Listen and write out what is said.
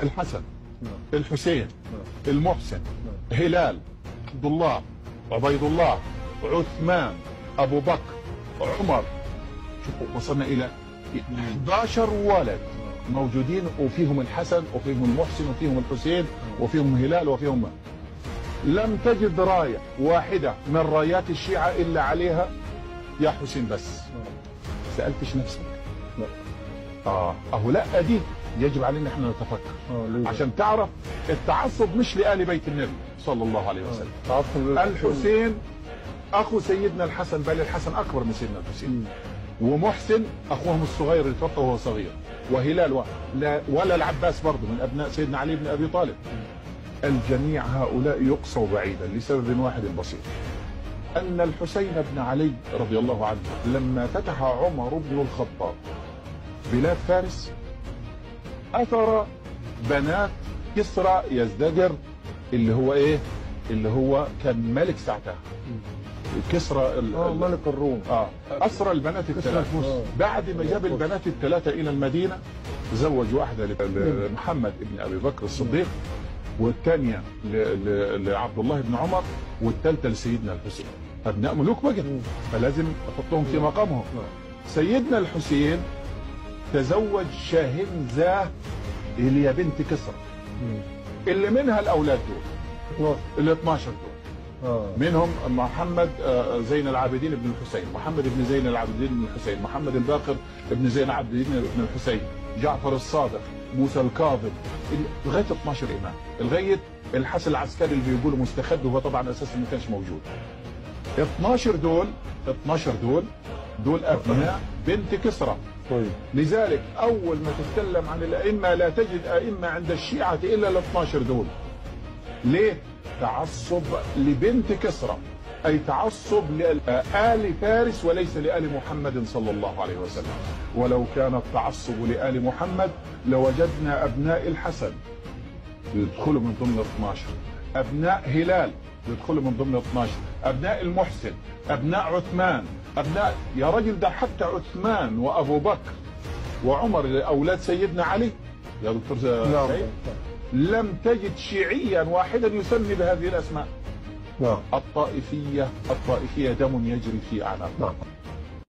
الحسن، الحسين، المحسن، هلال، عبد الله، عبيد الله، عثمان، ابو بكر، عمر. شوفوا وصلنا الى 11 ولد موجودين، وفيهم الحسن وفيهم المحسن وفيهم الحسين وفيهم هلال وفيهم. لم تجد رايه واحده من رايات الشيعه الا عليها يا حسين بس. سالتش نفسك؟ لا. اهو لا، دي يجب علينا احنا نتفكر عشان تعرف التعصب مش لآل بيت النبي صلى الله عليه وسلم. الحسين اخو سيدنا الحسن، بل الحسن اكبر من سيدنا الحسين. ومحسن اخوهم الصغير اللي توفى وهو صغير. وهلال ولا العباس برضه من ابناء سيدنا علي بن ابي طالب. الجميع هؤلاء يقصوا بعيدا لسبب واحد بسيط، ان الحسين بن علي رضي الله عنه لما فتح عمر بن الخطاب بلاد فارس اثر بنات كسرى يزدجر اللي هو ايه؟ اللي هو كان ملك ساعتها. كسرى ملك الروم. اسرى البنات الثلاثه. بعد ما جاب البنات الثلاثه الى المدينه زوج واحده لمحمد بن ابي بكر الصديق، والثانيه لعبد الله بن عمر، والثالثه لسيدنا الحسين. ابناء ملوك بقى، فلازم احطهم في مقامهم. سيدنا الحسين تزوج شاهنزاه اللي هي بنت كسرى، اللي منها الاولاد دول ال 12 دول. منهم محمد زين العابدين بن الحسين، محمد بن زين العابدين بن الحسين، محمد الباقر بن زين العابدين بن الحسين، جعفر الصادق، موسى الكاظم، لغايه 12 امام، لغايه الحسن العسكري اللي بيقولوا مستخد، وهو طبعا اساسا ما كانش موجود. 12 دول ابناء بنت كسرى. طيب. لذلك اول ما تتكلم عن الائمه لا تجد ائمه عند الشيعه الا ال 12 دول. ليه؟ تعصب لبنت كسرى، اي تعصب لآل فارس وليس لآل محمد صلى الله عليه وسلم. ولو كان التعصب لآل محمد لوجدنا ابناء الحسن يدخلوا من ضمن 12، ابناء هلال يدخلوا من ضمن 12، ابناء المحسن، ابناء عثمان، ابناء يا رجل ده حتى عثمان وابو بكر وعمر اولاد سيدنا علي يا دكتور سيد. لم تجد شيعيا واحدا يسمي بهذه الاسماء. الطائفيه دم يجري في اعناقهم.